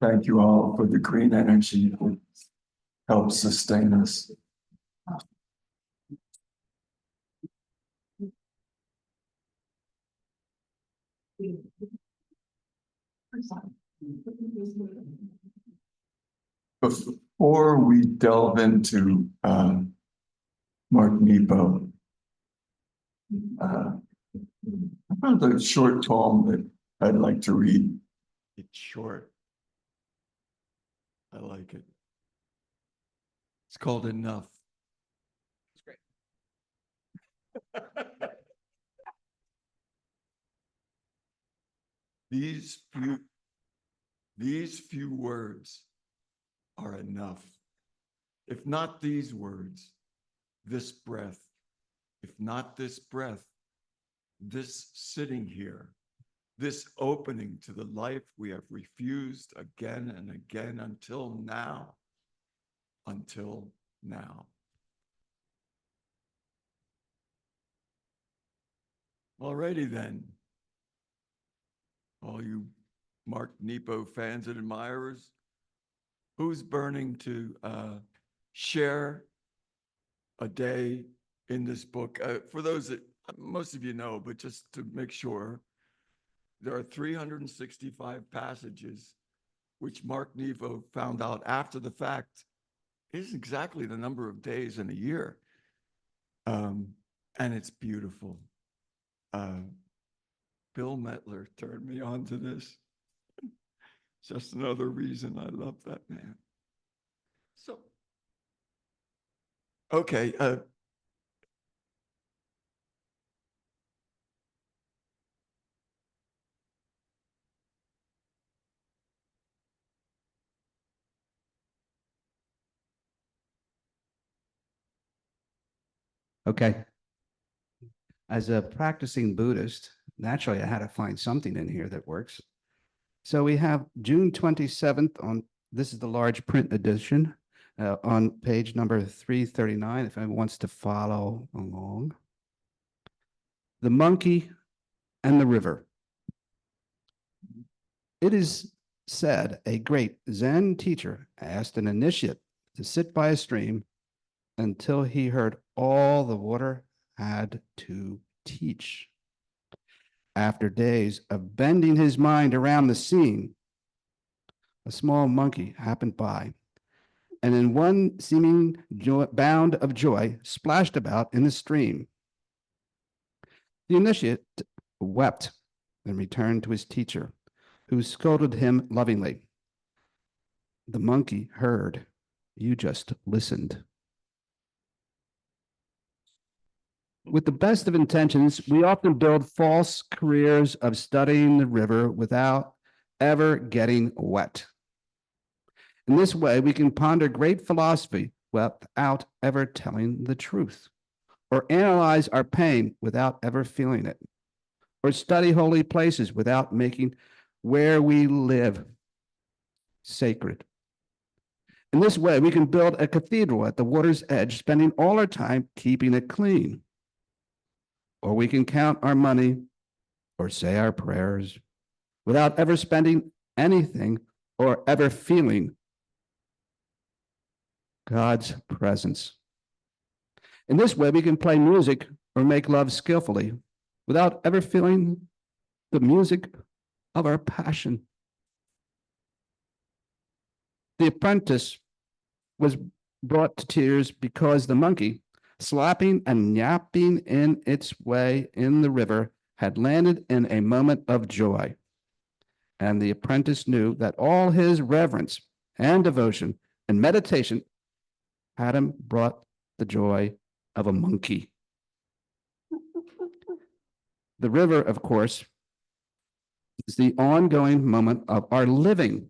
Thank you all for the green energy that helps sustain us. Before we delve into Mark Nepo, I found a short poem that I'd like to read. It's short. I like it. It's called Enough. It's great. These few words are enough. If not these words, this breath. If not this breath, this sitting here, this opening to the life we have refused again and again until now. Until now. Alrighty then. All you Mark Nepo fans and admirers, who's burning to share a day in this book? For those that most of you know, but just to make sure, there are 365 passages which Mark Nepo found out after the fact is exactly the number of days in a year. And it's beautiful. Bill Metler turned me on to this. Just another reason I love that man. So, okay. Okay. As a practicing Buddhist, naturally, I had to find something in here that works. So we have June 27th on, this is the large print edition, on page number 339, if anyone wants to follow along. The monkey and the river. It is said a great Zen teacher asked an initiate to sit by a stream until he heard all the water had to teach. After days of bending his mind around the scene, a small monkey happened by, and in one seeming bound of joy, splashed about in the stream. The initiate wept and returned to his teacher, who scolded him lovingly. The monkey heard. You just listened. With the best of intentions, we often build false careers of studying the river without ever getting wet. In this way, we can ponder great philosophy without ever telling the truth, or analyze our pain without ever feeling it, or study holy places without making where we live sacred. In this way, we can build a cathedral at the water's edge, spending all our time keeping it clean. Or we can count our money or say our prayers without ever spending anything or ever feeling God's presence. In this way, we can play music or make love skillfully without ever feeling the music of our passion. The apprentice was brought to tears because the monkey, slapping and yapping in its way in the river, had landed in a moment of joy. And the apprentice knew that all his reverence and devotion and meditation had him brought the joy of a monkey. The river, of course, is the ongoing moment of our living.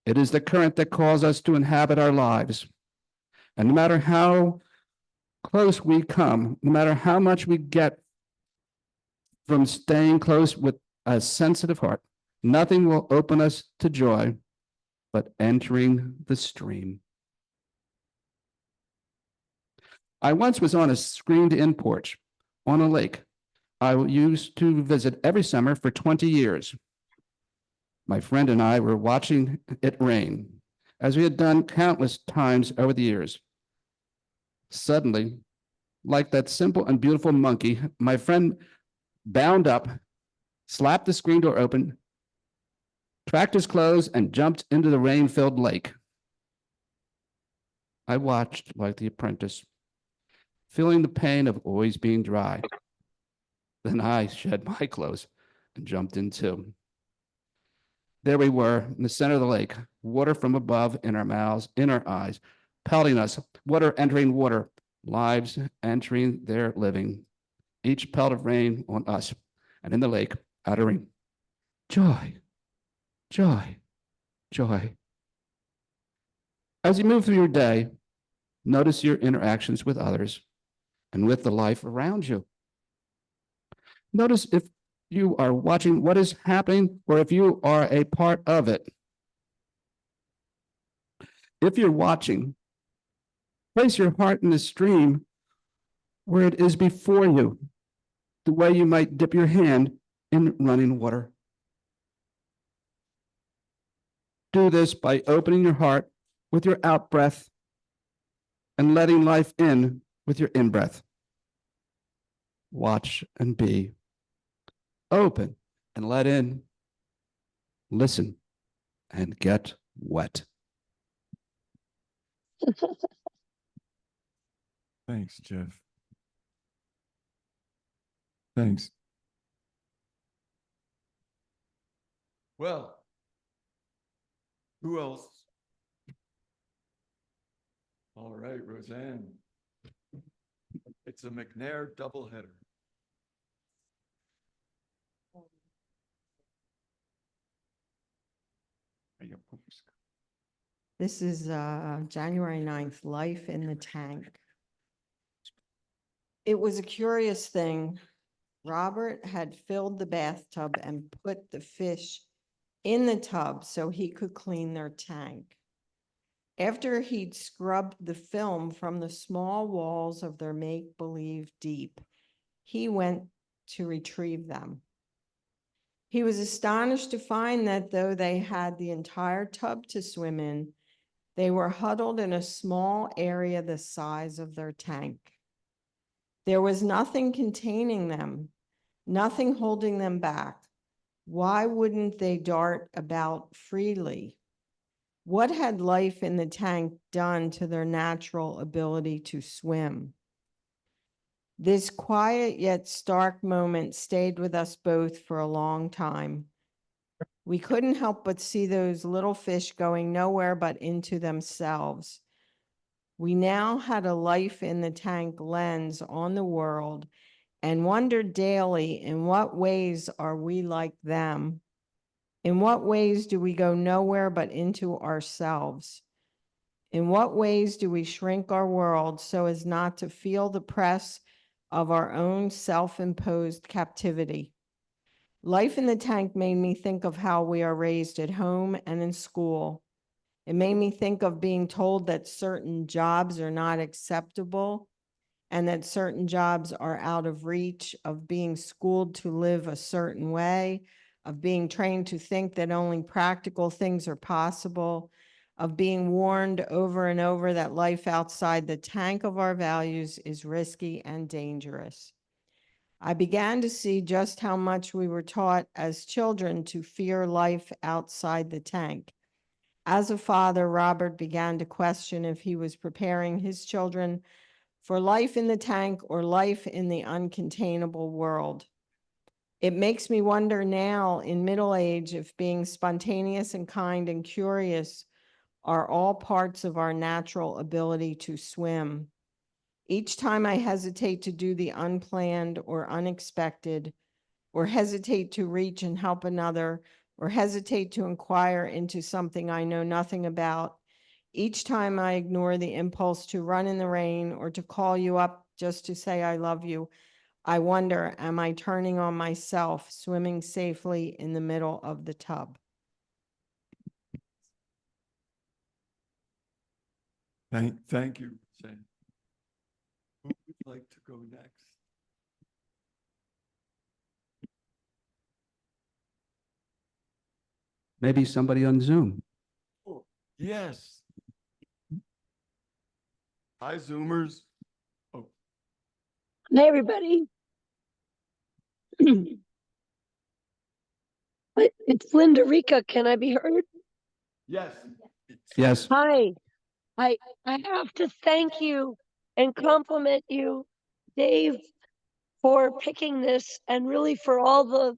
It is the current that calls us to inhabit our lives. And no matter how close we come, no matter how much we get from staying close with a sensitive heart, nothing will open us to joy but entering the stream. I once was on a screened-in porch on a lake I used to visit every summer for 20 years. My friend and I were watching it rain, as we had done countless times over the years. Suddenly, like that simple and beautiful monkey, my friend bound up, slapped the screen door open, tracked his clothes, and jumped into the rain-filled lake. I watched like the apprentice, feeling the pain of always being dry. Then I shed my clothes and jumped in too. There we were in the center of the lake, water from above in our mouths, in our eyes, pelting us, water entering water, lives entering their living, each pelt of rain on us, and in the lake, uttering, joy, joy, joy. As you move through your day, notice your interactions with others and with the life around you. Notice if you are watching what is happening or if you are a part of it. If you're watching, place your heart in the stream where it is before you, the way you might dip your hand in running water. Do this by opening your heart with your out breath and letting life in with your in breath. Watch and be. Open and let in. Listen and get wet. Thanks, Jeff. Thanks. Well, who else? All right, Roseanne. It's a McNair doubleheader. This is January 9th, Life in the Tank. It was a curious thing. Robert had filled the bathtub and put the fish in the tub so he could clean their tank. After he'd scrubbed the film from the small walls of their make-believe deep, he went to retrieve them. He was astonished to find that though they had the entire tub to swim in, they were huddled in a small area the size of their tank. There was nothing containing them, nothing holding them back. Why wouldn't they dart about freely? What had life in the tank done to their natural ability to swim? This quiet yet stark moment stayed with us both for a long time. We couldn't help but see those little fish going nowhere but into themselves. We now had a life in the tank lens on the world and wondered daily, in what ways are we like them? In what ways do we go nowhere but into ourselves? In what ways do we shrink our world so as not to feel the press of our own self-imposed captivity? Life in the tank made me think of how we are raised at home and in school. It made me think of being told that certain jobs are not acceptable and that certain jobs are out of reach, of being schooled to live a certain way, of being trained to think that only practical things are possible, of being warned over and over that life outside the tank of our values is risky and dangerous. I began to see just how much we were taught as children to fear life outside the tank. As a father, Robert began to question if he was preparing his children for life in the tank or life in the uncontainable world. It makes me wonder now in middle age if being spontaneous and kind and curious are all parts of our natural ability to swim. Each time I hesitate to do the unplanned or unexpected, or hesitate to reach and help another, or hesitate to inquire into something I know nothing about, each time I ignore the impulse to run in the rain or to call you up just to say I love you, I wonder, am I turning on myself, swimming safely in the middle of the tub? Thank you, Roseanne. go next? Maybe somebody on Zoom. Oh, yes. Hi, Zoomers. Oh, Hey, everybody. It's Linda Rica. Can I be heard? yes. Yes. Hi. I have to thank you and compliment you, Dave, for picking this and really for all the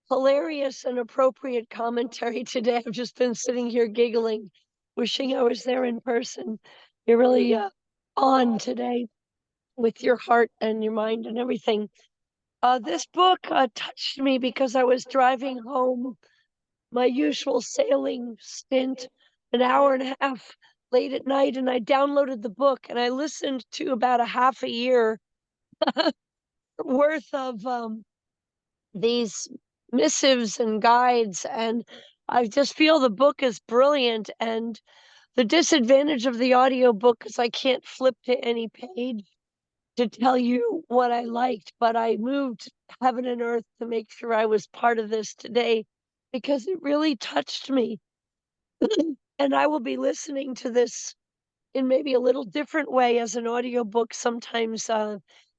hilarious and appropriate commentary today. I've just been sitting here giggling, wishing I was there in person. You're really on today with your heart and your mind and everything. This book touched me because I was driving home my usual sailing stint, an hour and a half late at night, and I downloaded the book and I listened to about a half a year worth of these missives and guides, and I just feel the book is brilliant. And the disadvantage of the audiobook is I can't flip to any page to tell you what I liked, but I moved heaven and earth to make sure I was part of this today because it really touched me. And I will be listening to this in maybe a little different way as an audiobook, sometimes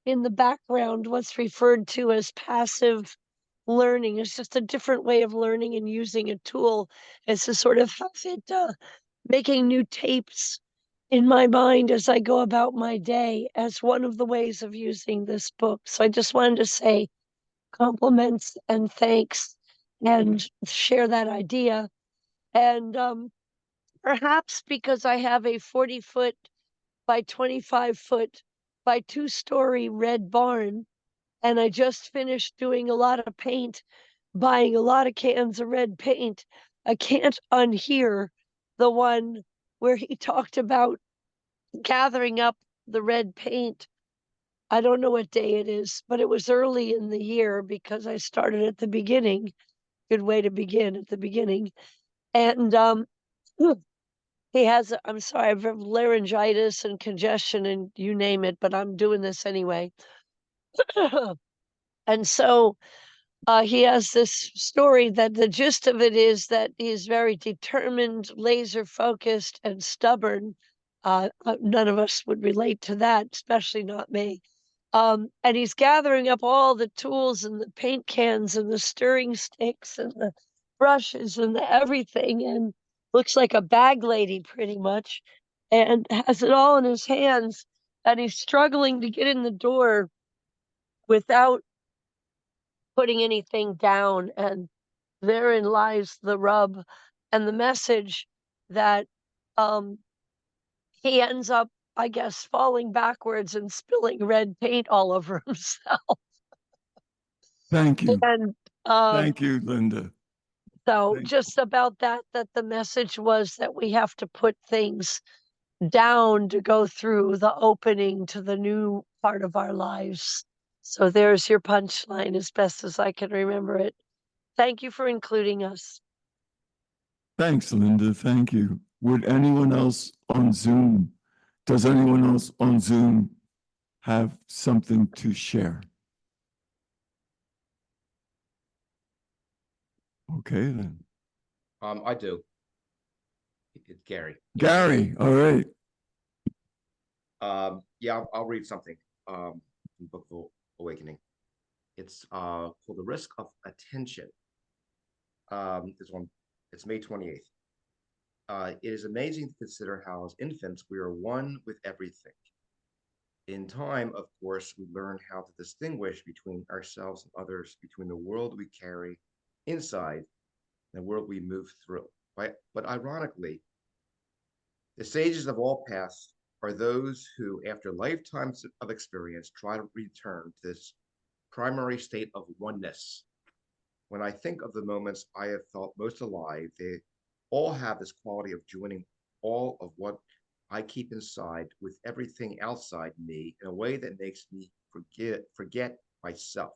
in the background, what's referred to as passive learning. It's just a different way of learning and using a tool as to sort of have it making new tapes in my mind as I go about my day as one of the ways of using this book. So I just wanted to say compliments and thanks and share that idea. And perhaps because I have a 40-foot by 25-foot by 2-story red barn, and I just finished doing a lot of paint, buying a lot of cans of red paint, I can't unhear the one where he talked about gathering up the red paint. I don't know what day it is, but it was early in the year because I started at the beginning. Good way to begin at the beginning. And he has, I'm sorry, I have laryngitis and congestion and you name it, but I'm doing this anyway. And so he has this story that the gist of it is that he's very determined, laser focused, and stubborn. None of us would relate to that, especially not me. And he's gathering up all the tools and the paint cans and the stirring sticks and the brushes and the everything, and looks like a bag lady pretty much, and has it all in his hands. And he's struggling to get in the door without putting anything down. And therein lies the rub and the message that um, he ends up, I guess, falling backwards and spilling red paint all over himself. Thank you. And Thank you, Linda. so Thank- just about that, that the message was that we have to put things down to go through the opening to the new part of our lives. So there's your punchline as best as I can remember it. Thank you for including us. Thanks, Linda. Thank you. Would anyone else on Zoom, does anyone else on Zoom have something to share? Okay, then. I do. It's Gary. Gary, all right. Yeah, I'll read something from Book of Awakening. It's called The Risk of Attention. This one, it's May 28th. It is amazing to consider how as infants we are one with everything. In time, of course, we learn how to distinguish between ourselves and others, between the world we carry inside and the world we move through. But ironically, the sages of all paths are those who, after lifetimes of experience, try to return to this primary state of oneness. When I think of the moments I have felt most alive, they all have this quality of joining all of what I keep inside with everything outside me in a way that makes me forget myself.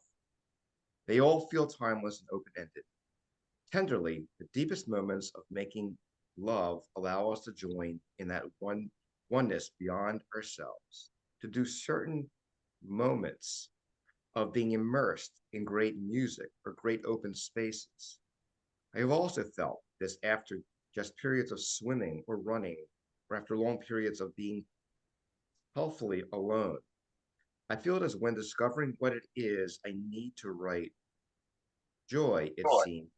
They all feel timeless and open-ended. Tenderly, the deepest moments of making love allow us to join in that oneness beyond ourselves, to do certain moments of being immersed in great music or great open spaces. I have also felt this after just periods of swimming or running, or after long periods of being healthfully alone. I feel it as when discovering what it is I need to write. Joy, it seems,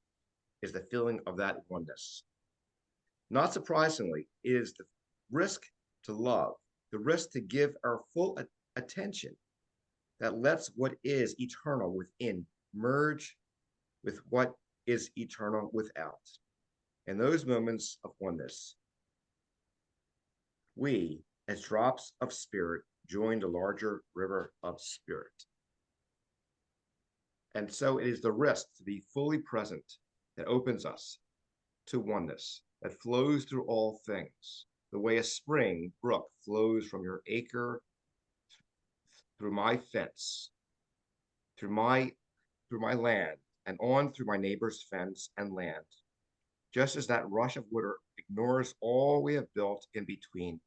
is the feeling of that oneness. Not surprisingly, it is the risk to love, the risk to give our full attention that lets what is eternal within merge with what is eternal without. In those moments of oneness, we, as drops of spirit, join the larger river of spirit. And so it is the risk to be fully present that opens us to oneness that flows through all things, the way a spring brook flows from your acre through my fence, through my land, and on through my neighbor's fence and land. Just as that rush of water ignores all we have built in between,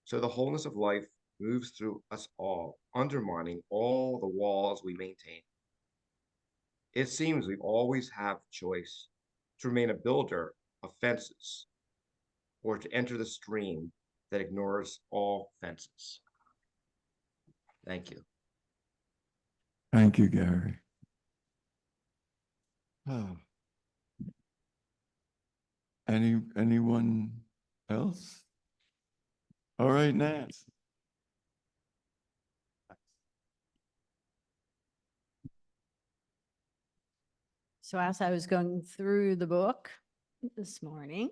so the wholeness of life moves through us all, undermining all the walls we maintain. It seems we always have choice to remain a builder of fences or to enter the stream that ignores all fences. Thank you. Thank you, Gary. Oh. Anyone else? All right, Nance. So as I was going through the book this morning,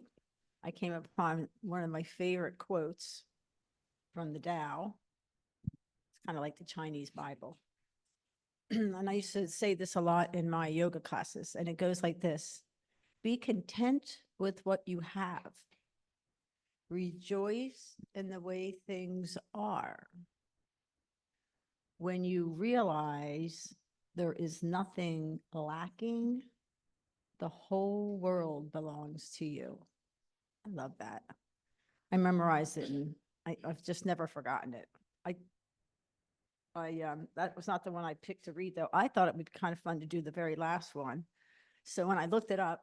I came upon one of my favorite quotes from the Tao. It's kind of like the Chinese Bible. And I used to say this a lot in my yoga classes, and it goes like this: be content with what you have. Rejoice in the way things are. When you realize there is nothing lacking, the whole world belongs to you. I love that. I memorized it and I've just never forgotten it. That was not the one I picked to read though. I thought it would be kind of fun to do the very last one. So when I looked it up,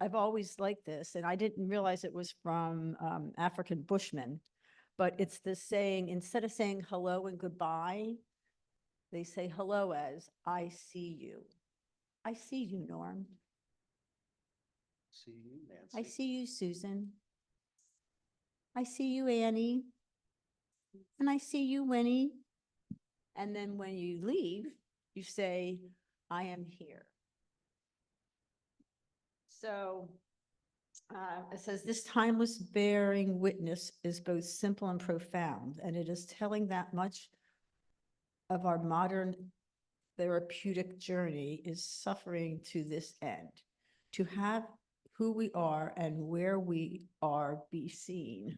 I've always liked this, and I didn't realize it was from African Bushmen, but it's this saying, instead of saying hello and goodbye, they say hello as I see you. I see you, Norm. See you, Nancy. I see you, Susan. I see you, Annie. And I see you, Winnie. And then when you leave, you say, I am here. So it says, this timeless bearing witness is both simple and profound, and it is telling that much of our modern therapeutic journey is suffering to this end, to have who we are and where we are be seen,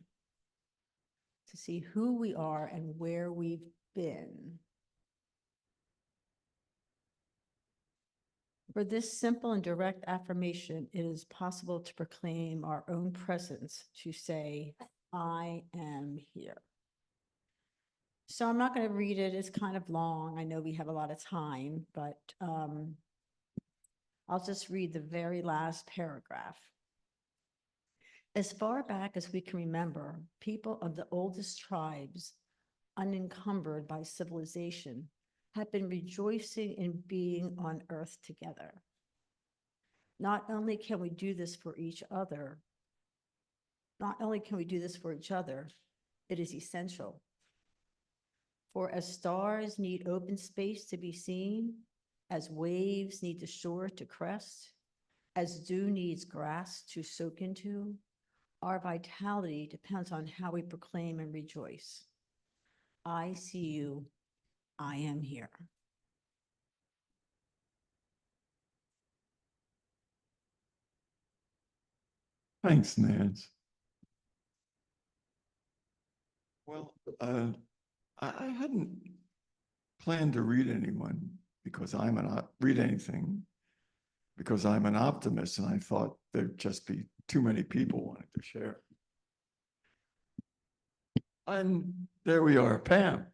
to see who we are and where we've been. For this simple and direct affirmation, it is possible to proclaim our own presence, to say, I am here. So I'm not going to read it. It's kind of long. I know we have a lot of time, but I'll just read the very last paragraph. As far back as we can remember, people of the oldest tribes, unencumbered by civilization, have been rejoicing in being on earth together. Not only can we do this for each other, it is essential. For as stars need open space to be seen, as waves need the shore to crest, as dew needs grass to soak into, our vitality depends on how we proclaim and rejoice. I see you, I am here. Thanks, Nance. Well, I hadn't planned to read anything because I'm an optimist, and I thought there'd just be too many people wanting to share. And there we are, Pam.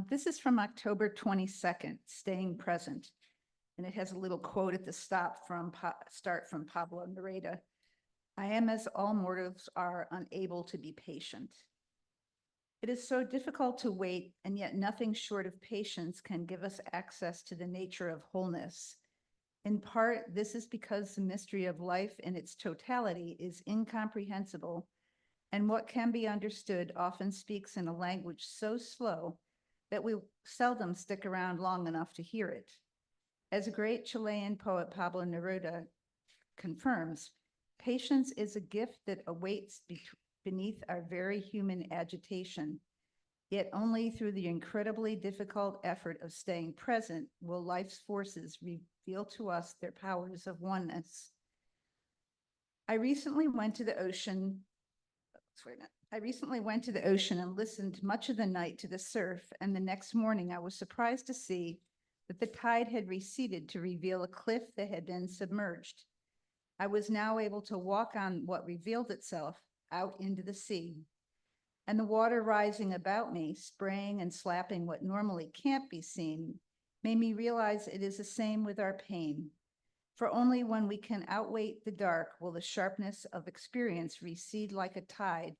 This is from October 22nd, Staying Present. And it has a little quote at the start from Pablo Neruda. I am as all mortals are, unable to be patient. It is so difficult to wait, and yet nothing short of patience can give us access to the nature of wholeness. In part, this is because the mystery of life in its totality is incomprehensible, and what can be understood often speaks in a language so slow that we seldom stick around long enough to hear it. As a great Chilean poet Pablo Neruda confirms, patience is a gift that awaits beneath our very human agitation. Yet only through the incredibly difficult effort of staying present will life's forces reveal to us their powers of oneness. I recently went to the ocean and listened much of the night to the surf, and the next morning I was surprised to see that the tide had receded to reveal a cliff that had been submerged. I was now able to walk on what revealed itself out into the sea. And the water rising about me, spraying and slapping what normally can't be seen, made me realize it is the same with our pain. For only when we can outwait the dark will the sharpness of experience recede like a tide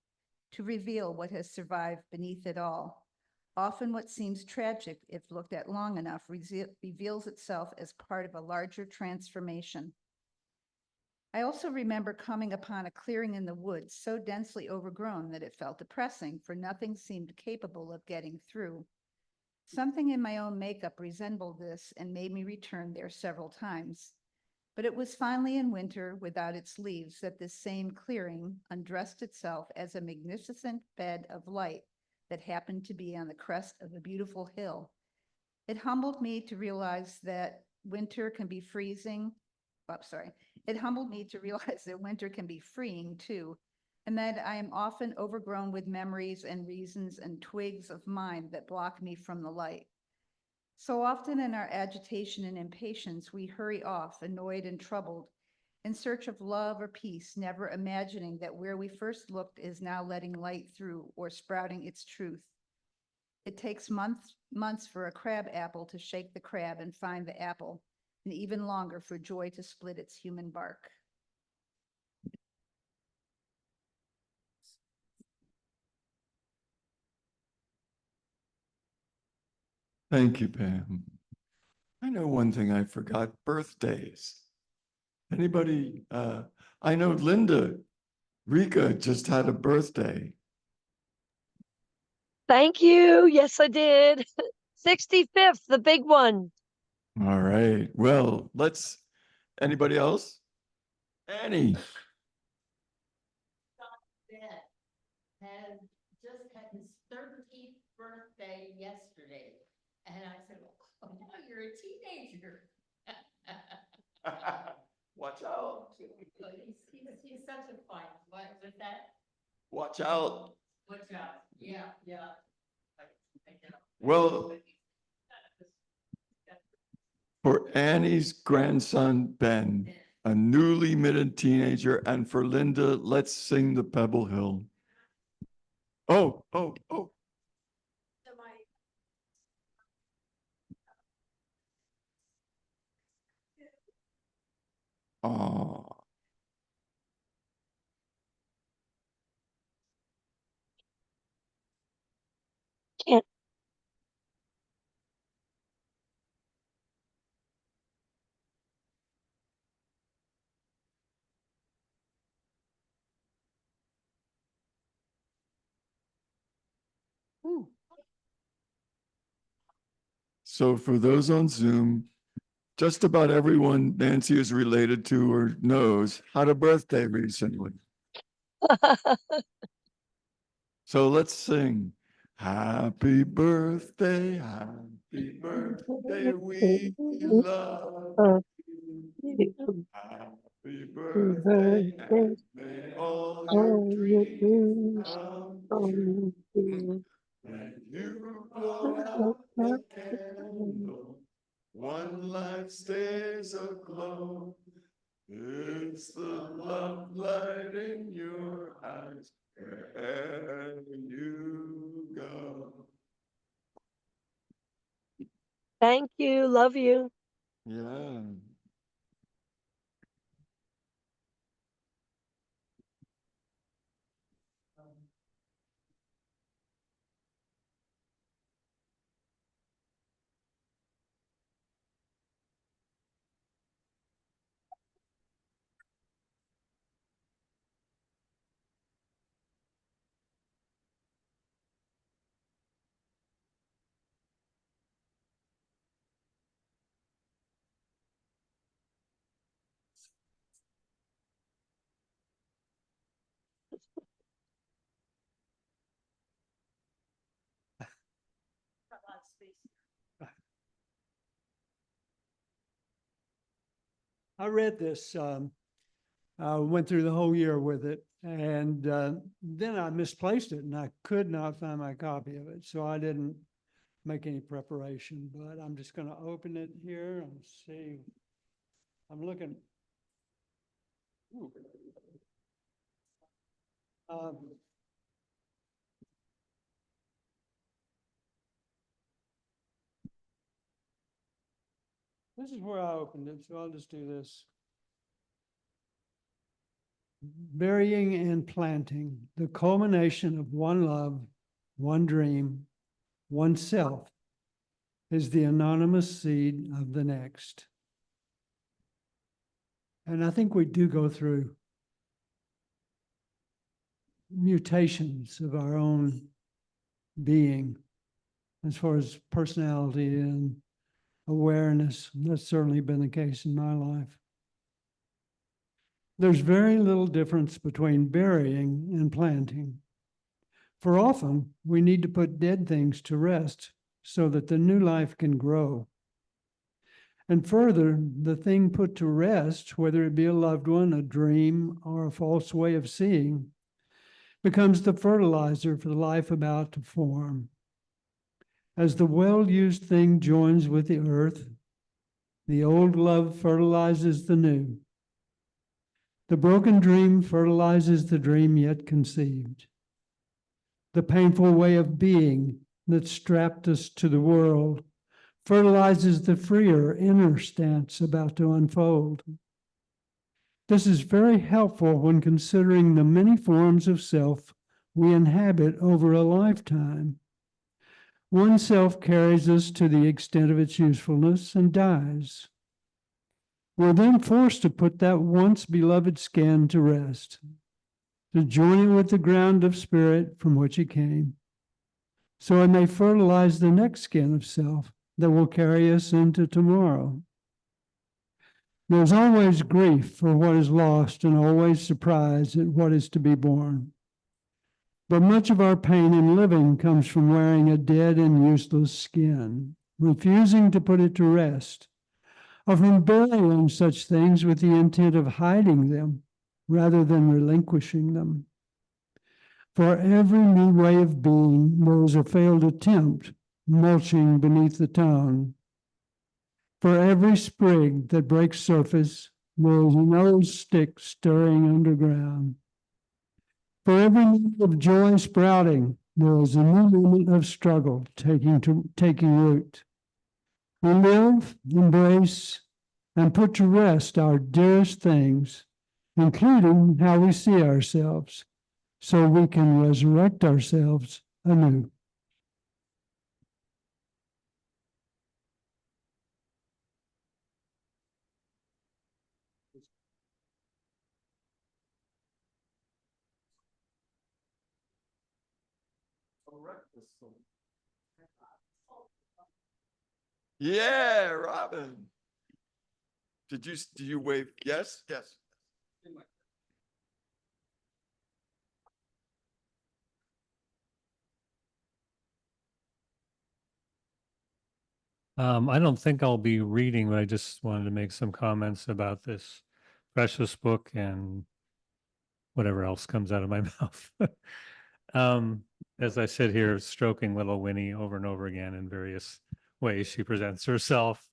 to reveal what has survived beneath it all. Often what seems tragic, if looked at long enough, reveals itself as part of a larger transformation. I also remember coming upon a clearing in the woods so densely overgrown that it felt depressing, for nothing seemed capable of getting through. Something in my own makeup resembled this and made me return there several times. But it was finally in winter, without its leaves, that this same clearing undressed itself as a magnificent bed of light that happened to be on the crest of a beautiful hill. It humbled me to realize that winter can be freezing. It humbled me to realize that winter can be freeing too, and that I am often overgrown with memories and reasons and twigs of mind that block me from the light. So often in our agitation and impatience, we hurry off, annoyed and troubled, in search of love or peace, never imagining that where we first looked is now letting light through or sprouting its truth. It takes months for a crab apple to shake the crab and find the apple, and even longer for joy to split its human bark. Thank you, Pam. I know one thing I forgot, birthdays. Anybody, I know Linda Rika just had a birthday. Thank you. Yes, I did. 65th, the big one. All right, well, anybody else? Annie, Had just had his 13th birthday yesterday. And I said, oh, now you're a teenager. watch out, He's such a fun, what was that? watch out. Watch out. Yeah, yeah. Well, for Annie's grandson, Ben, a newly minted teenager, and for Linda, let's sing the Pebble Hill. Oh. So my Oh, Can't. so for those on Zoom, just about everyone Nancy is related to or knows had a birthday recently. So let's sing. Happy birthday, we love you. Happy birthday, and may all your dreams come true. When you blow out the candle, one life stays aglow. go. It's the love light in your eyes wherever you go. Thank you. Love you. Yeah. I read this, went through the whole year with it, and then I misplaced it and I could not find my copy of it. So I didn't make any preparation, but I'm just going to open it here and see. I'm looking. Ooh. This is where I opened it, so I'll just do this. Burying and planting, the culmination of one love, one dream, one self, is the anonymous seed of the next. And I think we do go through mutations of our own being as far as personality and awareness. That's certainly been the case in my life. There's very little difference between burying and planting. For often, we need to put dead things to rest so that the new life can grow. And further, the thing put to rest, whether it be a loved one, a dream, or a false way of seeing, becomes the fertilizer for the life about to form. As the well-used thing joins with the earth, the old love fertilizes the new. The broken dream fertilizes the dream yet conceived. The painful way of being that strapped us to the world fertilizes the freer inner stance about to unfold. This is very helpful when considering the many forms of self we inhabit over a lifetime. One self carries us to the extent of its usefulness and dies. We're then forced to put that once beloved skin to rest, to join it with the ground of spirit from which it came, so it may fertilize the next skin of self that will carry us into tomorrow. There's always grief for what is lost and always surprise at what is to be born. But much of our pain in living comes from wearing a dead and useless skin, refusing to put it to rest, or from burying such things with the intent of hiding them rather than relinquishing them. For every new way of being, there is a failed attempt mulching beneath the tongue. For every sprig that breaks surface, there is another stick stirring underground. For every moment of joy sprouting, there is a new moment of struggle taking root. We live, embrace, and put to rest our dearest things, including how we see ourselves, so we can resurrect ourselves anew. Yeah, Robin. Do you wave? Yes? Yes. I don't think I'll be reading, but I just wanted to make some comments about this precious book and whatever else comes out of my mouth. As I sit here stroking little Winnie over and over again in various ways she presents herself.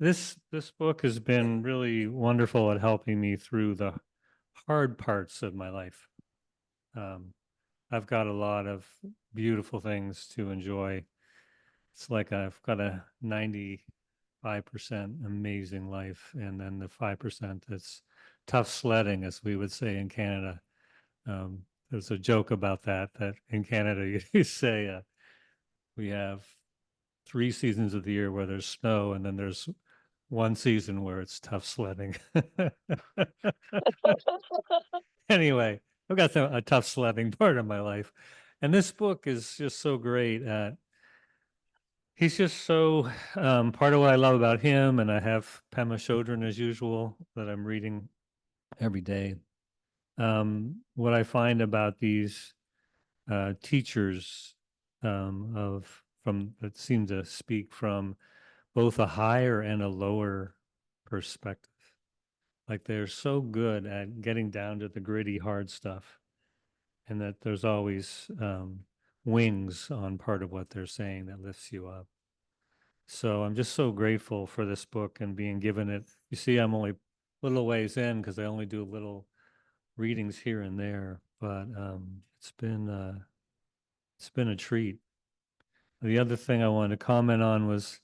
this book has been really wonderful at helping me through the hard parts of my life. I've got a lot of beautiful things to enjoy. It's like I've got a 95% amazing life, and then the 5% that's tough sledding, as we would say in Canada. There's a joke about that in Canada you say we have 3 seasons of the year where there's snow, and then there's one season where it's tough sledding. Anyway, I've got a tough sledding part of my life. And this book is just so great at, he's just so, part of what I love about him, and I have Pema Chodron as usual that I'm reading every day. What I find about these teachers that seem to speak from both a higher and a lower perspective. Like they're so good at getting down to the gritty, hard stuff, and that there's always wings on part of what they're saying that lifts you up. So I'm just so grateful for this book and being given it. You see, I'm only little ways in because I only do little readings here and there, but it's been a treat. The other thing I wanted to comment on was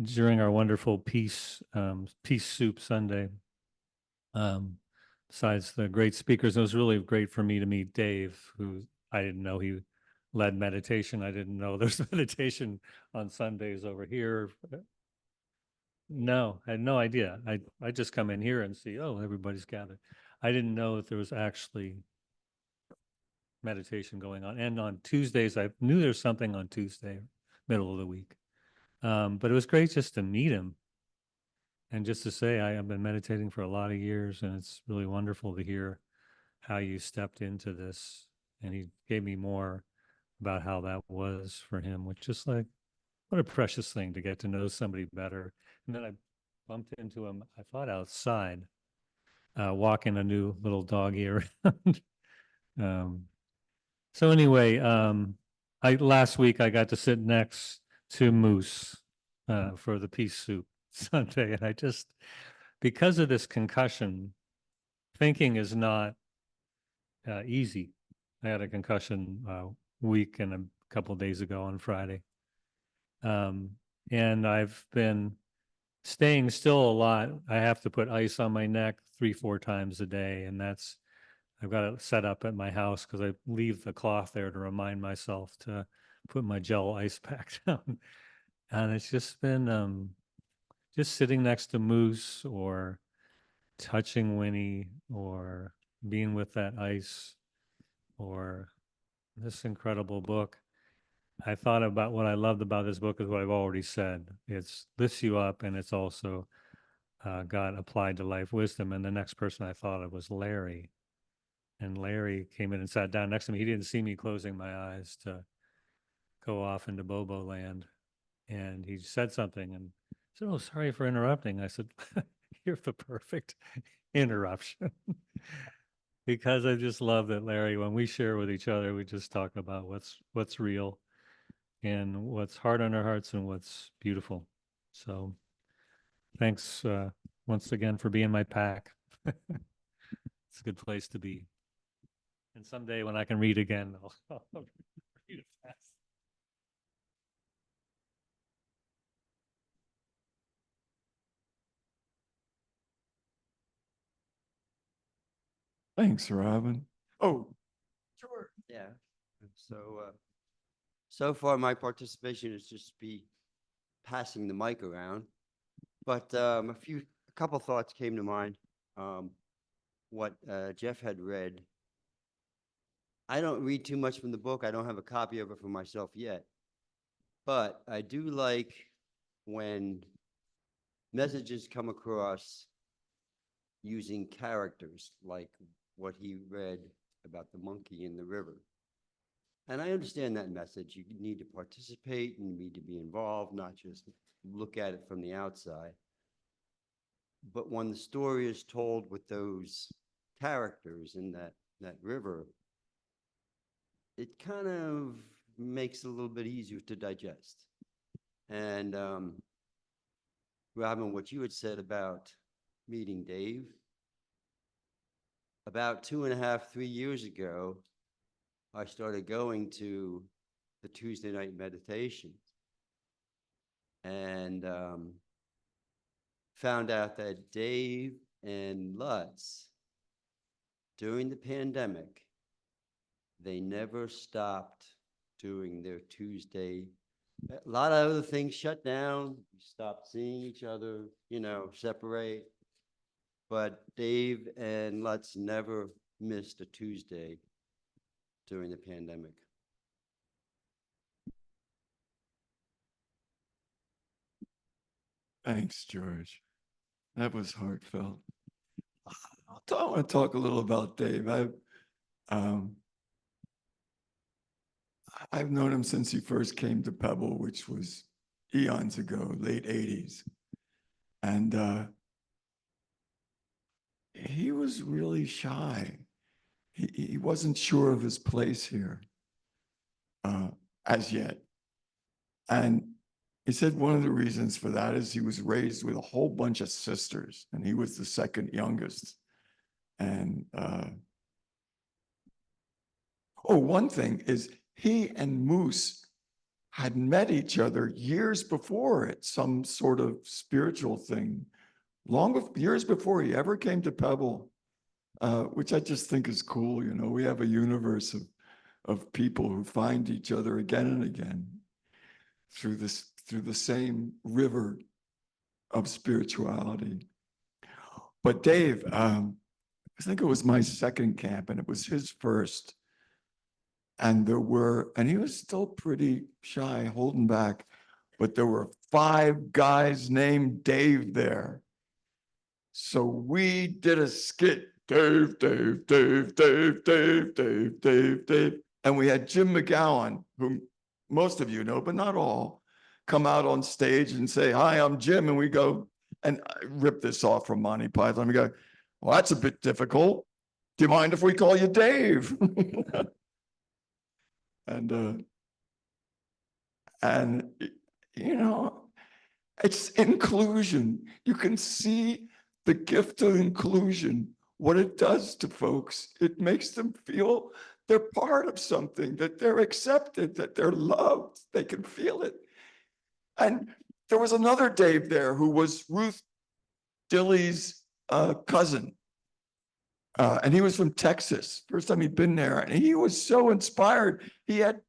during our wonderful Peace Soup Sunday. Besides the great speakers, it was really great for me to meet Dave, who I didn't know he led meditation. I didn't know there's meditation on Sundays over here. No, I had no idea. I just come in here and see, oh, everybody's gathered. I didn't know that there was actually meditation going on. And on Tuesdays, I knew there was something on Tuesday, middle of the week. But it was great just to meet him and just to say, I have been meditating for a lot of years, and it's really wonderful to hear how you stepped into this. And he gave me more about how that was for him, which is like, what a precious thing to get to know somebody better. And then I bumped into him, I thought outside, walking a new little doggy around. So anyway, last week I got to sit next to Moose for the Peace Soup Sunday, and I just, because of this concussion, thinking is not easy. I had a concussion week and a couple of days ago on Friday, and I've been staying still a lot. I have to put ice on my neck 3-4 times a day, and I've got it set up at my house because I leave the cloth there to remind myself to put my gel ice pack down. And it's just been just sitting next to Moose or touching Winnie or being with that ice or this incredible book. I thought about what I loved about this book is what I've already said. It's lifts you up, and it's also got applied to life wisdom. And the next person I thought of was Larry. And Larry came in and sat down next to me. He didn't see me closing my eyes to go off into Bobo land. And he said something and said, "Oh, sorry for interrupting." I said, "You're the perfect interruption." Because I just love that, Larry, when we share with each other, we just talk about what's real and what's hard on our hearts and what's beautiful. So thanks once again for being my pack. It's a good place to be. And someday when I can read again, I'll read it fast. Thanks, Robin. Oh, sure. Yeah. So far my participation is just be passing the mic around, but a couple thoughts came to mind. What Jeff had read. I don't read too much from the book. I don't have a copy of it for myself yet, but I do like when messages come across using characters like what he read about the monkey in the river. And I understand that message. You need to participate and you need to be involved, not just look at it from the outside. But when the story is told with those characters in that river, it kind of makes it a little bit easier to digest. And Robin, what you had said about meeting Dave. About 2.5, 3 years ago, I started going to the Tuesday night meditation and found out that Dave and Lutz, during the pandemic, they never stopped doing their Tuesday. A lot of other things shut down, stopped seeing each other, separate. But Dave and Lutz never missed a Tuesday during the pandemic. Thanks, George. That was heartfelt. I want to talk a little about Dave. I've known him since he first came to Pebble, which was eons ago, late 80s. And he was really shy. He wasn't sure of his place here as yet. And he said one of the reasons for that is he was raised with a whole bunch of sisters, and he was the second youngest. And one thing is he and Moose had met each other years before at some sort of spiritual thing, years before he ever came to Pebble, which I just think is cool. We have a universe of people who find each other again and again through the same river of spirituality. But Dave, I think it was my second camp, and it was his first. And he was still pretty shy, holding back, but there were 5 guys named Dave there. So we did a skit, Dave, Dave, Dave, Dave, Dave, Dave, Dave, Dave. And we had Jim McGowan, whom most of you know, but not all, come out on stage and say, "Hi, I'm Jim." And we go, and I rip this off from Monty Python. We go, "Well, that's a bit difficult. Do you mind if we call you Dave?" And it's inclusion. You can see the gift of inclusion, what it does to folks. It makes them feel they're part of something, that they're accepted, that they're loved. They can feel it. And there was another Dave there who was Ruth Dilley's cousin. And he was from Texas, first time he'd been there. And he was so inspired. He had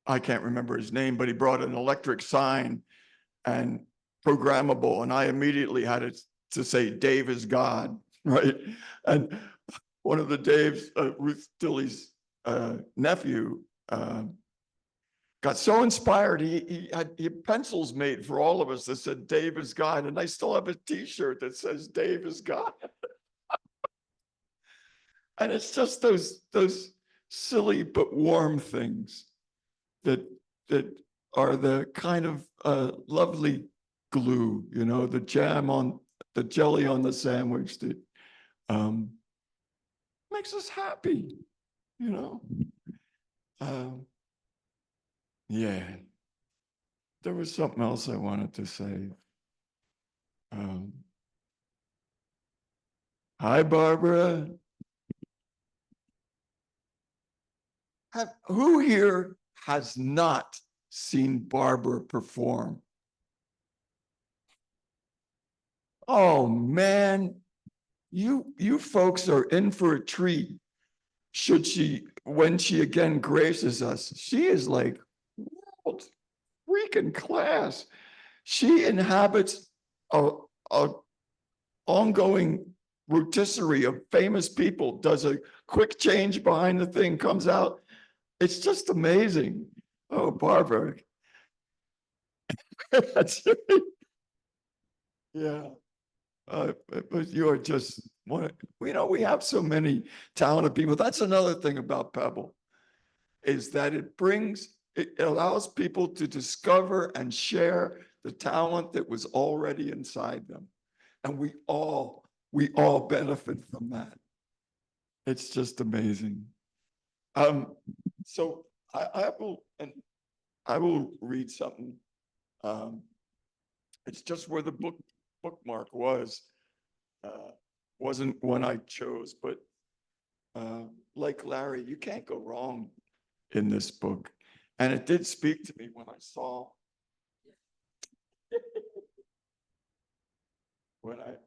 I can't remember his name, but he brought an electric sign and programmable. And I immediately had it to say, "Dave is God," right? And one of the Daves, Ruth Dilley's nephew, got so inspired, he had pencils made for all of us that said, "Dave is God." And I still have a T-shirt that says, "Dave is God." And it's just those silly but warm things that are the kind of lovely glue, the jelly on the sandwich that makes us happy, Yeah, there was something else I wanted to say. Hi, Barbara. Who here has not seen Barbara perform? Oh man, you folks are in for a treat. When she again graces us, she is like world freaking class. She inhabits a ongoing rotisserie of famous people, does a quick change behind the thing, comes out. It's just amazing. Oh, Barbara. That's right. Yeah. But you're just one. We have so many talented people. That's another thing about Pebble, is that it allows people to discover and share the talent that was already inside them. And we all benefit from that. It's just amazing. So I will, and I will read something. It's just where the bookmark was. Wasn't one I chose, but like Larry, you can't go wrong in this book. And it did speak to me when I saw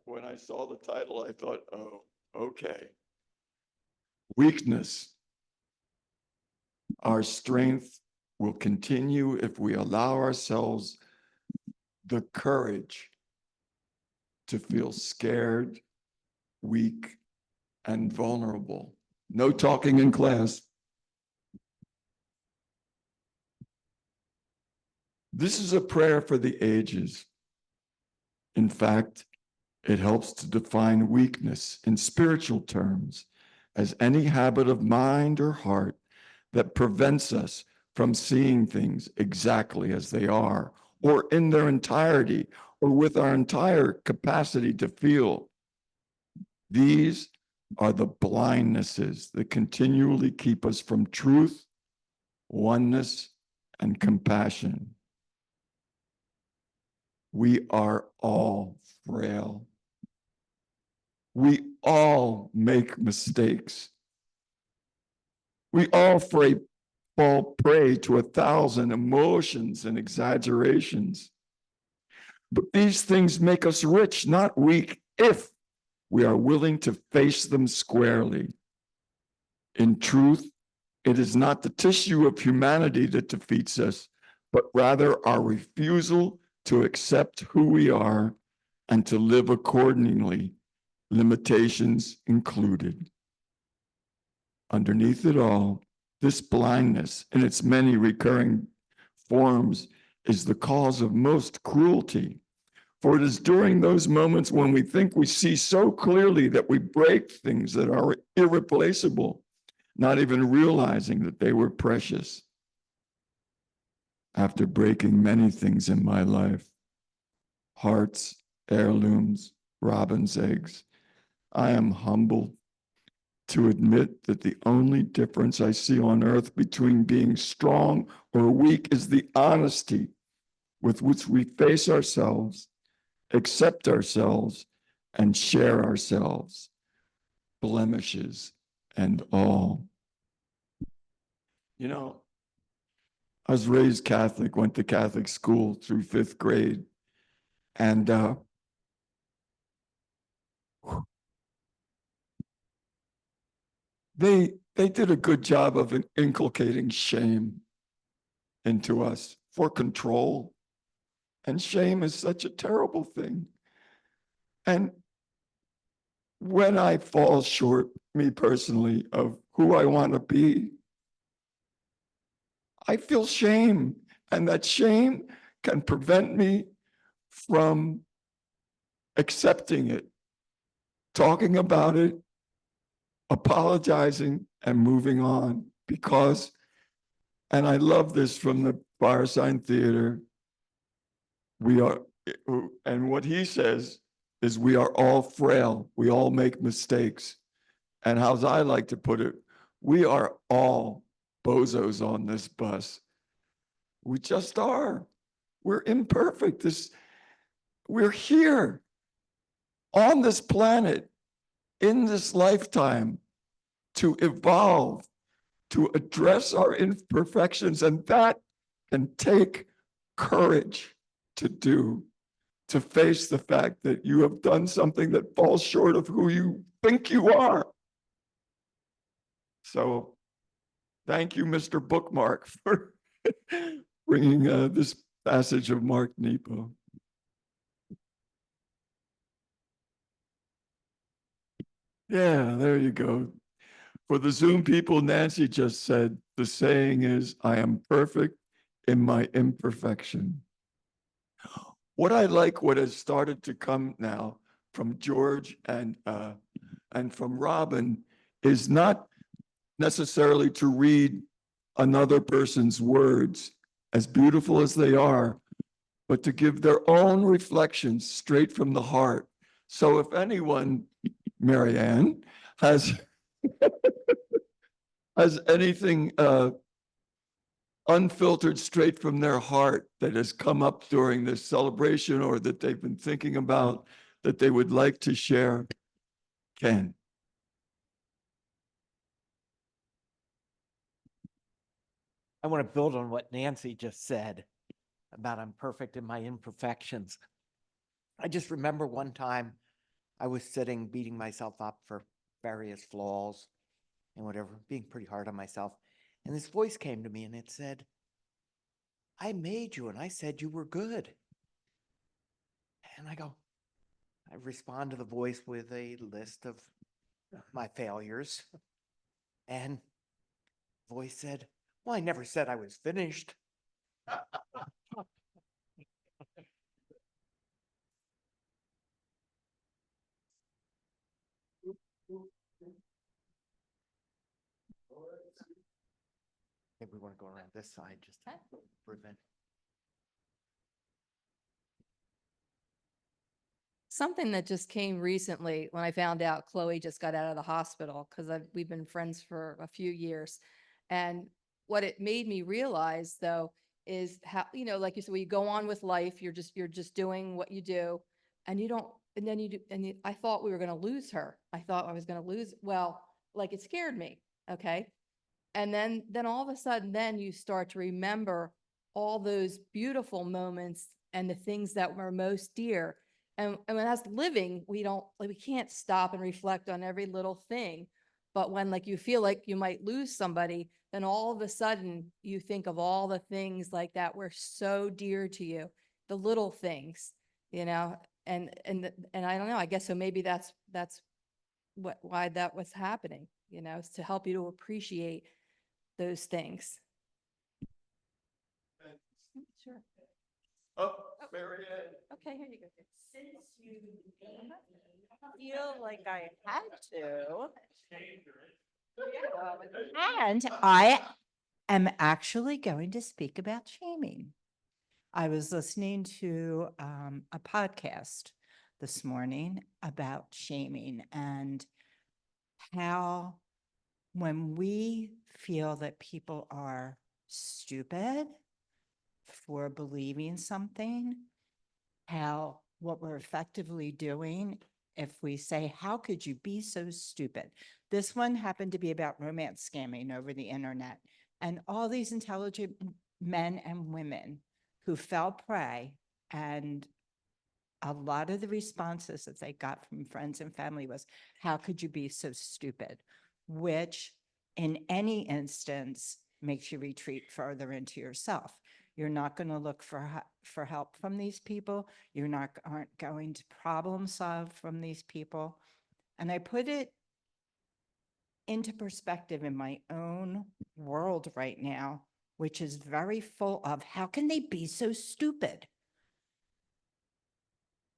when I saw the title, I thought, oh, okay. Weakness. Our strength will continue if we allow ourselves the courage to feel scared, weak, and vulnerable. No talking in class. This is a prayer for the ages. In fact, it helps to define weakness in spiritual terms as any habit of mind or heart that prevents us from seeing things exactly as they are, or in their entirety, or with our entire capacity to feel. These are the blindnesses that continually keep us from truth, oneness, and compassion. We are all frail. We all make mistakes. We all fall prey to 1,000 emotions and exaggerations. But these things make us rich, not weak, if we are willing to face them squarely. In truth, it is not the tissue of humanity that defeats us, but rather our refusal to accept who we are and to live accordingly, limitations included. Underneath it all, this blindness in its many recurring forms is the cause of most cruelty. For it is during those moments when we think we see so clearly that we break things that are irreplaceable, not even realizing that they were precious. After breaking many things in my life, hearts, heirlooms, robin's eggs, I am humbled to admit that the only difference I see on earth between being strong or weak is the honesty with which we face ourselves, accept ourselves, and share ourselves, blemishes and all. You know, I was raised Catholic, went to Catholic school through 5th grade, and they did a good job of inculcating shame into us for control. And shame is such a terrible thing. And when I fall short, me personally, of who I want to be, I feel shame. And that shame can prevent me from accepting it, talking about it, apologizing, and moving on. Because, and I love this from the Firesign Theater, we are, and what he says is we are all frail. We all make mistakes. And how's I like to put it, we are all bozos on this bus. We just are. We're imperfect. We're here on this planet in this lifetime to evolve, to address our imperfections, and that can take courage to do, to face the fact that you have done something that falls short of who you think you are. So thank you, Mr. Bookmark, for bringing this passage of Mark Nepo. Yeah, there you go. For the Zoom people, Nancy just said, the saying is, I am perfect in my imperfection. What I like, what has started to come now from George and from Robin, is not necessarily to read another person's words, as beautiful as they are, but to give their own reflections straight from the heart. So if anyone, Marianne, has anything unfiltered straight from their heart that has come up during this celebration or that they've been thinking about that they would like to share? Ken. I want to build on what Nancy just said about I'm perfect in my imperfections. I just remember one time I was sitting, beating myself up for various flaws and whatever, being pretty hard on myself. And this voice came to me and it said, I made you and I said you were good. And I respond to the voice with a list of my failures. And the voice said, well, I never said I was finished. Maybe we want to go around this side just to prevent. Something that just came recently when I found out Chloe just got out of the hospital because we've been friends for a few years. And what it made me realize though is how, like you said, when you go on with life, you're just doing what you do and you don't, and then you do, and I thought we were going to lose her. I thought I was going to lose. Well, like it scared me. Okay. And then all of a sudden, then you start to remember all those beautiful moments and the things that were most dear. And when that's living, we can't stop and reflect on every little thing. But when like you feel like you might lose somebody, then all of a sudden you think of all the things like that were so dear to you, the little things, and I don't know, I guess so maybe that's why that was happening, is to help you to appreciate those things. Sure. Oh, Mary Ann. Okay, here you go. Since you made me feel like I had to. And I am actually going to speak about shaming. I was listening to a podcast this morning about shaming and how when we feel that people are stupid for believing something, how what we're effectively doing if we say, how could you be so stupid? This one happened to be about romance scamming over the internet. And all these intelligent men and women who fell prey, and a lot of the responses that they got from friends and family was, how could you be so stupid? Which in any instance makes you retreat further into yourself. You're not going to look for help from these people. Aren't going to problem solve from these people. And I put it into perspective in my own world right now, which is very full of how can they be so stupid?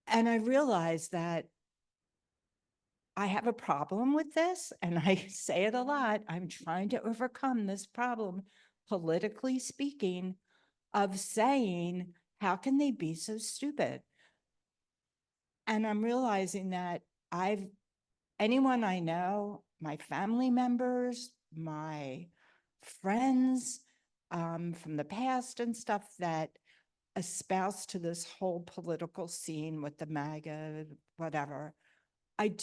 And I realized that I have a problem with this, and I say it a lot. I'm trying to overcome this problem, politically speaking, of saying, how can they be so stupid? And I'm realizing that anyone I know, my family members, my friends from the past and stuff that espouse to this whole political scene with the MAGA, whatever, I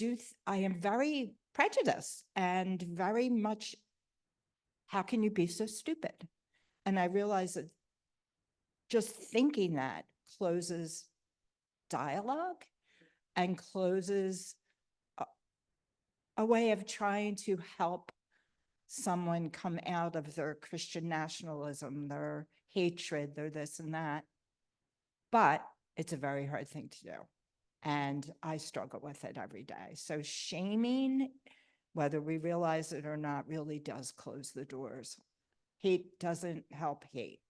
am very prejudiced and very much, how can you be so stupid? And I realize that just thinking that closes dialogue and closes a way of trying to help someone come out of their Christian nationalism, their hatred, their this and that. But it's a very hard thing to do. And I struggle with it every day. So shaming, whether we realize it or not, really does close the doors. Hate doesn't help hate.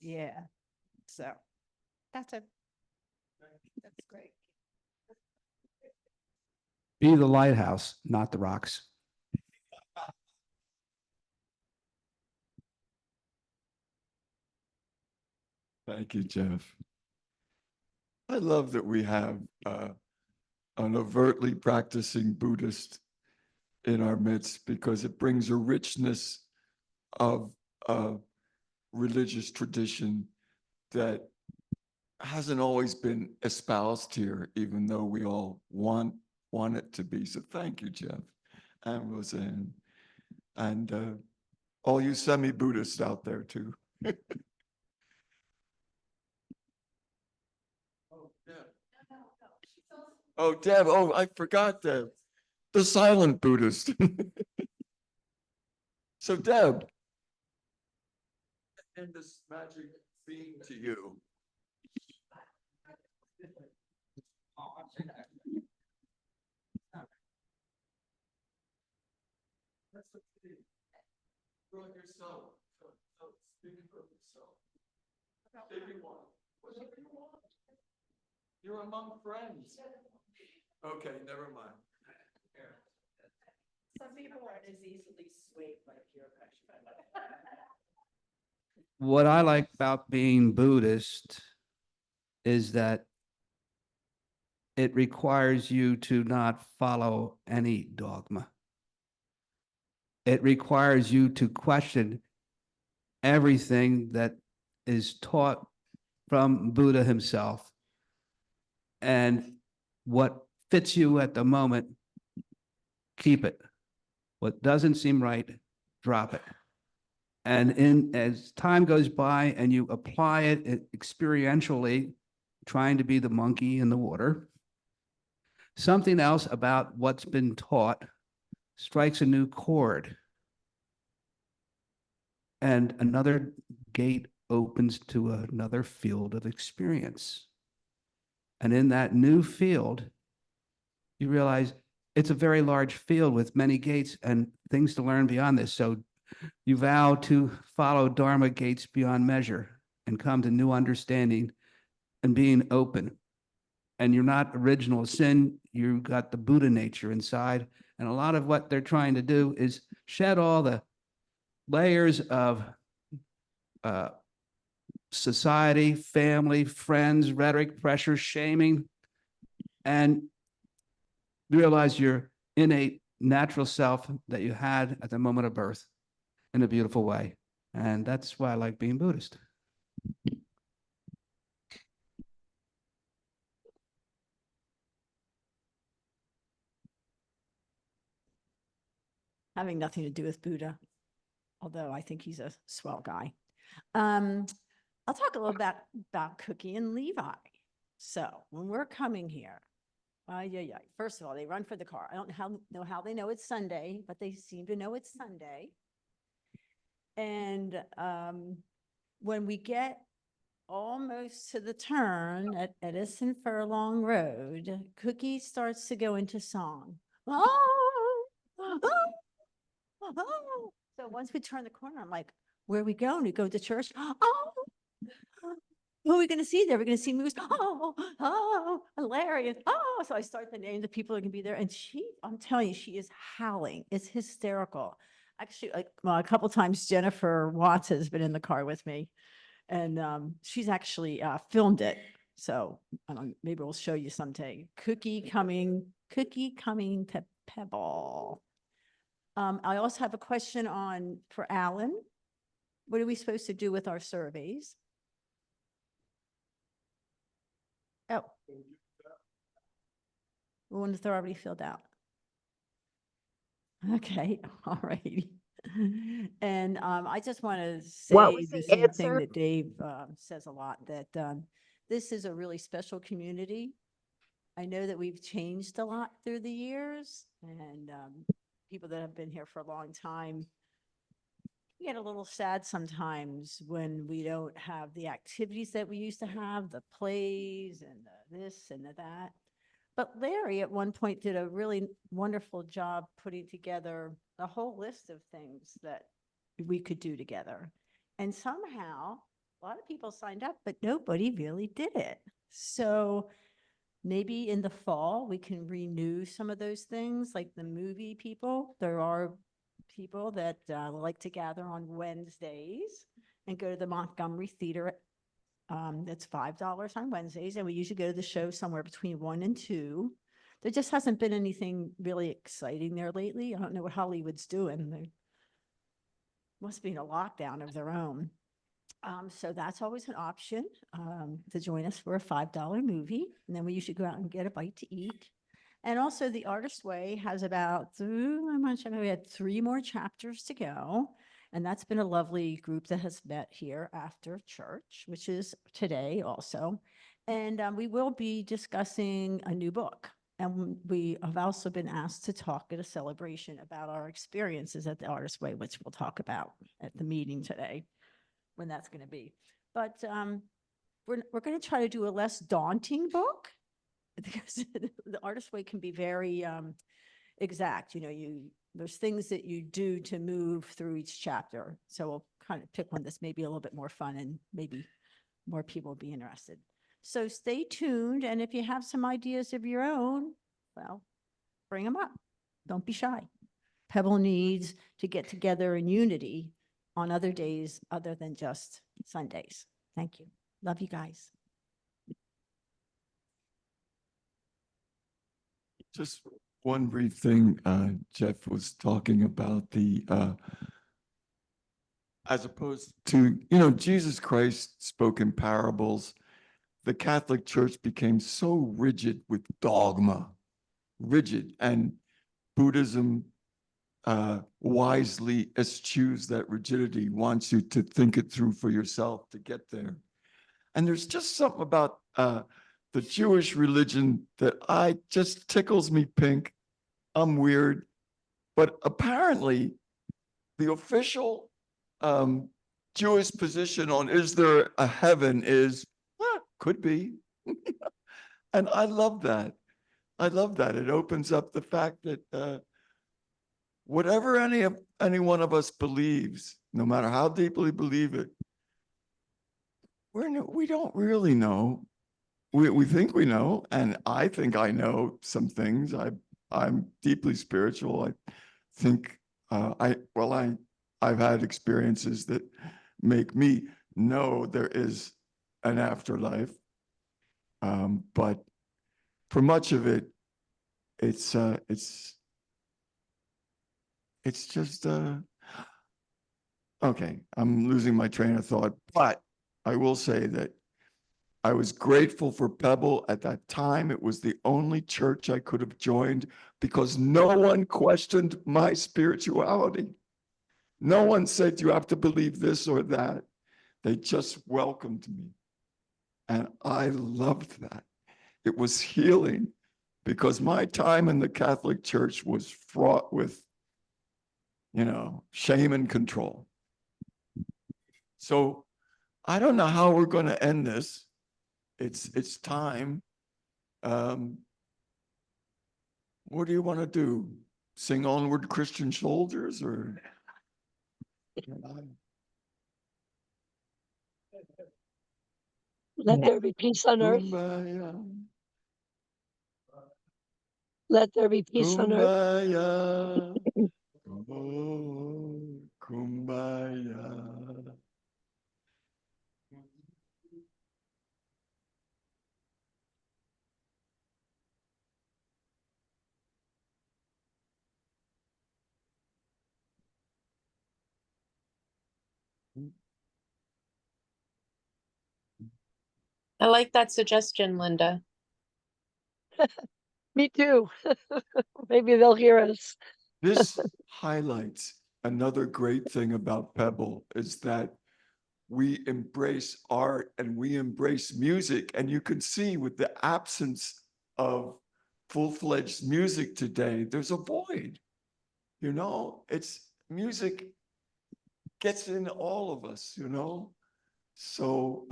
Yeah. So that's it. That's great. Be the lighthouse, not the rocks. Thank you, Jeff. I love that we have an overtly practicing Buddhist in our midst because it brings a richness of religious tradition that hasn't always been espoused here, even though we all want it to be. So thank you, Jeff and Roseanne, and all you semi-Buddhists out there too. Oh, Deb, oh, I forgot Deb, the silent Buddhist. So Deb, and this magic being to you. Brought yourself. Speak for yourself. If you want, whatever you want. You're among friends. Okay, never mind. Some people aren't as easily swayed by peer pressure. What I like about being Buddhist is that it requires you to not follow any dogma. It requires you to question everything that is taught from Buddha himself. And what fits you at the moment, keep it. What doesn't seem right, drop it. And as time goes by and you apply it experientially, trying to be the monkey in the water, something else about what's been taught strikes a new chord. And another gate opens to another field of experience. And in that new field, you realize it's a very large field with many gates and things to learn beyond this. So you vow to follow Dharma gates beyond measure and come to new understanding and being open. And you're not original sin, you've got the Buddha nature inside. And a lot of what they're trying to do is shed all the layers of society, family, friends, rhetoric, pressure, shaming, and realize your innate natural self that you had at the moment of birth in a beautiful way. And that's why I like being Buddhist. Having nothing to do with Buddha, although I think he's a swell guy. I'll talk a little about Cookie and Levi. So when we're coming here, first of all, they run for the car. I don't know how they know it's Sunday, but they seem to know it's Sunday. And when we get almost to the turn at Edison Furlong Road, Cookie starts to go into song. Oh, oh, oh. So once we turn the corner, I'm like, where are we going? We go to church? Oh, who are we going to see there? We're going to see movies. Oh, and Larry. And so I start the name, the people that can be there. And I'm telling you, she is howling. It's hysterical. Actually, a couple times Jennifer Watts has been in the car with me, and she's actually filmed it. So maybe we'll show you someday. Cookie coming to Pebble. I also have a question for Alan. What are we supposed to do with our surveys? Oh. The ones that are already filled out. Okay, all right. And I just want to say What was the the same thing answer? that Dave says a lot, that this is a really special community. I know that we've changed a lot through the years, and people that have been here for a long time, we get a little sad sometimes when we don't have the activities that we used to have, the plays and the this and the that. But Larry at one point did a really wonderful job putting together a whole list of things that we could do together. And somehow a lot of people signed up, but nobody really did it. So maybe in the fall, we can renew some of those things, like the movie people. There are people that like to gather on Wednesdays and go to the Montgomery Theater. That's $5 on Wednesdays, and we usually go to the show somewhere between 1 and 2. There just hasn't been anything really exciting there lately. I don't know what Hollywood's doing. They must be in a lockdown of their own. So that's always an option, to join us for a $5 movie. And then we usually go out and get a bite to eat. And also the Artist Way has about, we had 3 more chapters to go. And that's been a lovely group that has met here after church, which is today also. And we will be discussing a new book. And we have also been asked to talk at a celebration about our experiences at the Artist Way, which we'll talk about at the meeting today, when that's going to be. But we're going to try to do a less daunting book, because the Artist Way can be very exact. You know, there's things that you do to move through each chapter. So we'll kind of pick one that's maybe a little bit more fun and maybe more people will be interested. So stay tuned. And if you have some ideas of your own, well, bring them up. Don't be shy. Pebble needs to get together in unity on other days other than just Sundays. Thank you. Love you guys. Just one brief thing, Jeff was talking about as opposed to, Jesus Christ spoke in parables. The Catholic Church became so rigid with dogma, and Buddhism wisely eschews that rigidity, wants you to think it through for yourself to get there. And there's just something about the Jewish religion that just tickles me pink. I'm weird, but apparently the official Jewish position on is there a heaven is, could be. And I love that. I love that. It opens up the fact that whatever any one of us believes, no matter how deeply believe it, we don't really know. We think we know, and I think I know some things. I'm deeply spiritual. I think I've had experiences that make me know there is an afterlife. But for much of it, it's just okay. I'm losing my train of thought, but I will say that I was grateful for Pebble at that time. It was the only church I could have joined because no one questioned my spirituality. No one said you have to believe this or that. They just welcomed me. And I loved that. It was healing because my time in the Catholic Church was fraught with, shame and control. So I don't know how we're going to end this. It's time. What do you want to do? Sing Onward Christian Soldiers or? Let there be peace on earth. Kumbaya, Let there be peace on earth. kumbaya, oh, kumbaya. I like that suggestion, Linda. Me too. Maybe they'll hear us. This highlights another great thing about Pebble is that we embrace art and we embrace music. And you can see with the absence of full-fledged music today, there's a void. It's music gets in all of us, So,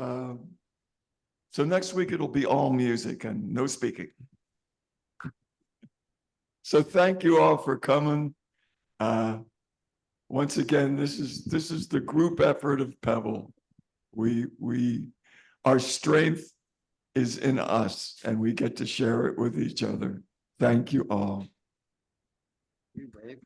so next week it'll be all music and no speaking. So thank you all for coming. Once again, this is the group effort of Pebble. Our strength is in us and we get to share it with each other. Thank you all. You, Dave.